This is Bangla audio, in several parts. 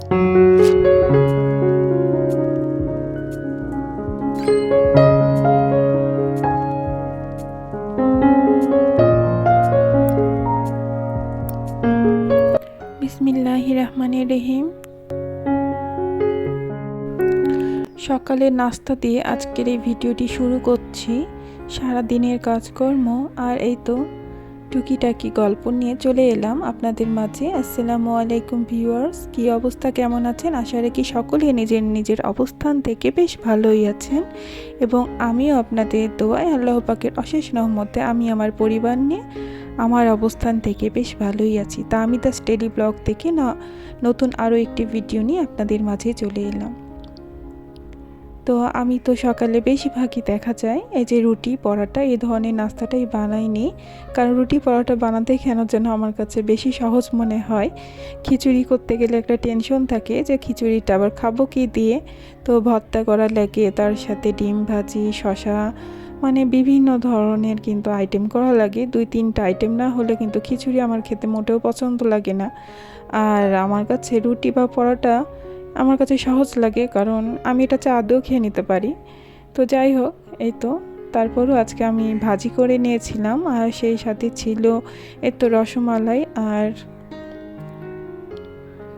বিসমিল্লাহির রহমানির রহিম। সকালের নাস্তা দিয়ে আজকের এই ভিডিওটি শুরু করছি। সারা দিনের কাজকর্ম আর এই তো টুকিটাকি গল্প নিয়ে চলে এলাম আপনাদের মাঝে। আসসালামু আলাইকুম ভিউয়ার্স, কি অবস্থা, কেমন আছেন? আশা রাখি সকলে নিজের নিজের অবস্থান থেকে বেশ ভালোই আছেন এবং আমিও আপনাদের দোয়ায় আল্লাহ পাকের অশেষ রহমতে আমি আমার পরিবার নিয়ে আমার অবস্থান থেকে বেশ ভালোই আছি। তা আমি দ্য স্টেডি ব্লগ থেকে নতুন আরও একটি ভিডিও নিয়ে আপনাদের মাঝে চলে এলাম। তো আমি তো সকালে বেশিরভাগই দেখা যায় এই যে রুটি পরোটা এই ধরনের নাস্তাটাই বানাইনি, কারণ রুটি পরোটা বানাতে কেন যেন আমার কাছে বেশি সহজ মনে হয়। খিচুড়ি করতে গেলে একটা টেনশন থাকে যে খিচুড়িটা আবার খাবো কি দিয়ে, তো ভর্তা করা লাগে, তার সাথে ডিম ভাজি, শশা, মানে বিভিন্ন ধরনের কিন্তু আইটেম করা লাগে। 2-3টা আইটেম না হলে কিন্তু খিচুড়ি আমার খেতে মোটেও পছন্দ লাগে না। আর আমার কাছে রুটি বা পরোটা আমার কাছে সহজ লাগে, কারণ আমি এটা চা দিয়েও খেয়ে নিতে পারি। তো যাই হোক, এই তো তারপরও আজকে আমি ভাজি করে নিয়েছিলাম আর সেই সাথে ছিল এই তো রসমালাই আর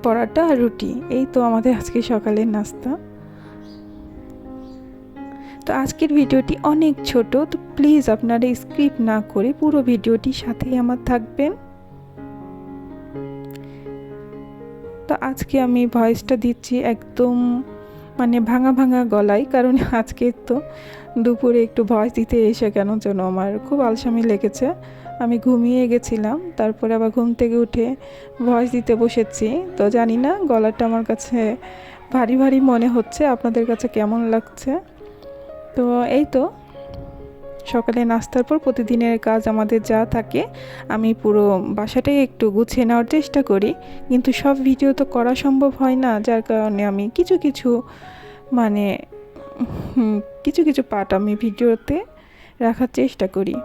পরোটা আর রুটি। এই তো আমাদের আজকে সকালের নাস্তা। তো আজকের ভিডিওটি অনেক ছোট, তো প্লিজ আপনারা স্কিপ না করে পুরো ভিডিওটির সাথেই আমার থাকবেন। তো আজকে আমি ভয়েসটা দিচ্ছি একদম মানে ভাঙা ভাঙা গলায়, কারণ আজকে তো দুপুরে একটু ভয়েস দিতে এসে কেন যেন আমার খুব আলসামি লেগেছে। আমি ঘুমিয়ে গেছিলাম, তারপরে আবার ঘুম থেকে উঠে ভয়েস দিতে বসেছি। তো জানি না গলাটা আমার কাছে ভারী ভারী মনে হচ্ছে, আপনাদের কাছে কেমন লাগছে। তো এই তো সকালে নাস্তার পর প্রতিদিনের কাজ আমাদের যা থাকে আমি পুরো বাসাটাই একটু গুছিয়ে নেওয়ার চেষ্টা করি, কিন্তু সব ভিডিও তো করা সম্ভব হয় না, যার কারণে আমি কিছু কিছু মানে কিছু কিছু পার্ট আমি ভিডিওতে রাখার চেষ্টা করি।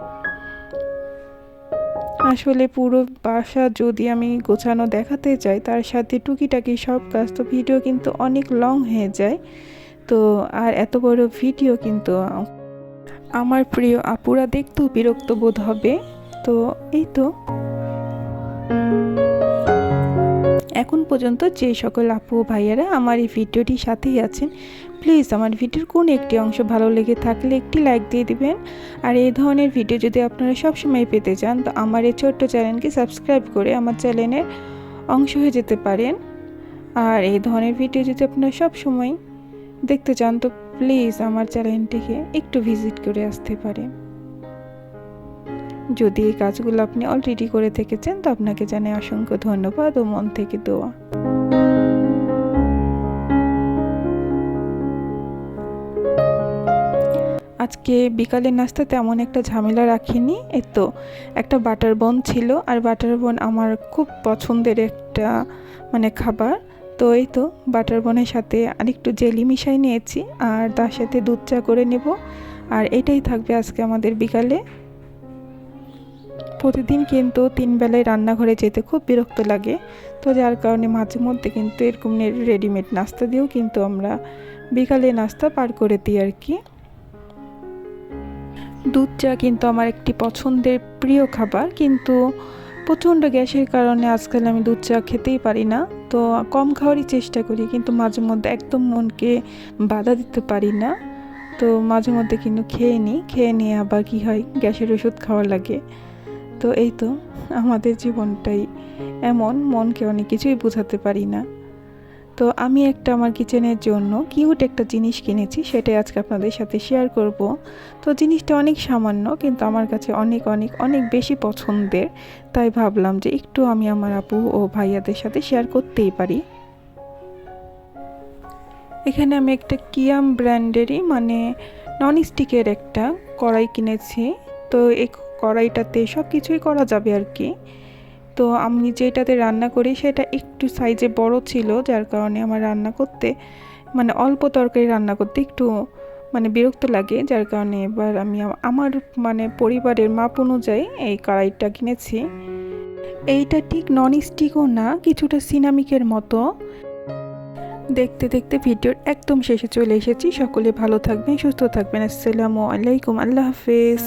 আসলে পুরো বাসা যদি আমি গোছানো দেখাতে চাই, তার সাথে টুকিটাকি সব কাজ, তো ভিডিও কিন্তু অনেক লং হয়ে যায়। তো আর এত বড় ভিডিও কিন্তু আমার প্রিয় আপুরা দেখতেও বিরক্ত বোধ হবে। তো এই তো এখন পর্যন্ত যে সকল আপু ভাইয়ারা আমার এই ভিডিওটির সাথেই আছেন, প্লিজ আমার ভিডিওর কোন একটি অংশ ভালো লেগে থাকলে একটি লাইক দিয়ে দিবেন। আর এই ধরনের ভিডিও যদি আপনারা সবসময় পেতে চান, তো আমার এই ছোট্ট চ্যানেলকে সাবস্ক্রাইব করে আমার চ্যানেলের অংশ হয়ে যেতে পারেন। আর এই ধরনের ভিডিও যদি আপনারা সবসময় দেখতে চান, তো প্লিজ আমার চ্যানেলটিকে একটু ভিজিট করে আসতে পারেন। যদি এই কাজগুলো আপনি অলরেডি করে থেকেছেন, তো আপনাকে জানাই অসংখ্য ধন্যবাদ ও মন থেকে দোয়া। আজকে বিকালের নাস্তা তেমন একটা ঝামেলা রাখিনি। এই তো একটা বাটার বন ছিল, আর বাটার বন আমার খুব পছন্দের একটা মানে খাবার। তো এই তো বাটার বনের সাথে আরেকটু জেলি মিশাই নিয়েছি, আর তার সাথে দুধ চা করে নেব। আর এটাই থাকবে আজকে আমাদের বিকালে। প্রতিদিন কিন্তু 3 বেলায় রান্নাঘরে যেতে খুব বিরক্ত লাগে, তো যার কারণে মাঝে মধ্যে কিন্তু এরকম রেডিমেড নাস্তা দিয়েও কিন্তু আমরা বিকালে নাস্তা পার করে দিই আর কি। দুধ চা কিন্তু আমার একটি পছন্দের প্রিয় খাবার, কিন্তু প্রচণ্ড গ্যাসের কারণে আজকাল আমি দুধ চা খেতেই পারি না। তো কম খাওয়ারই চেষ্টা করি, কিন্তু মাঝে মধ্যে একদম মনকে বাধা দিতে পারি না। তো মাঝে মধ্যে কিন্তু খেয়ে নিয়ে আবার কি হয়, গ্যাসের ওষুধ খাওয়া লাগে। তো এই তো আমাদের জীবনটাই এমন, মনকে অনেক কিছুই বোঝাতে পারি না। তো আমি একটা আমার কিচেনের জন্য কিউট একটা জিনিস কিনেছি, সেটাই আজকে আপনাদের সাথে শেয়ার করব। তো জিনিসটা অনেক সামান্য, কিন্তু আমার কাছে অনেক অনেক অনেক বেশি পছন্দের, তাই ভাবলাম যে একটু আমি আমার আপু ও ভাইয়াদের সাথে শেয়ার করতেই পারি। এখানে আমি একটা কিয়াম ব্র্যান্ডেরই মানে ননস্টিকের একটা কড়াই কিনেছি। তো এই কড়াইটাতে সব কিছুই করা যাবে আর কি। তো আমি যেটাতে রান্না করি সেটা একটু সাইজে বড় ছিল, যার কারণে আমার রান্না করতে মানে অল্প তরকারি রান্না করতে একটু মানে বিরক্ত লাগে, যার কারণে এবার আমি আমার মানে পরিবারের মাপ অনুযায়ী এই কড়াইটা কিনেছি। এইটা ঠিক নন স্টিকও না, কিছুটা সিরামিকের মতো। দেখতে দেখতে ভিডিওর একদম শেষে চলে এসেছি। সকলে ভালো থাকবেন, সুস্থ থাকবেন। আসসালামু আলাইকুম, আল্লাহ হাফেজ।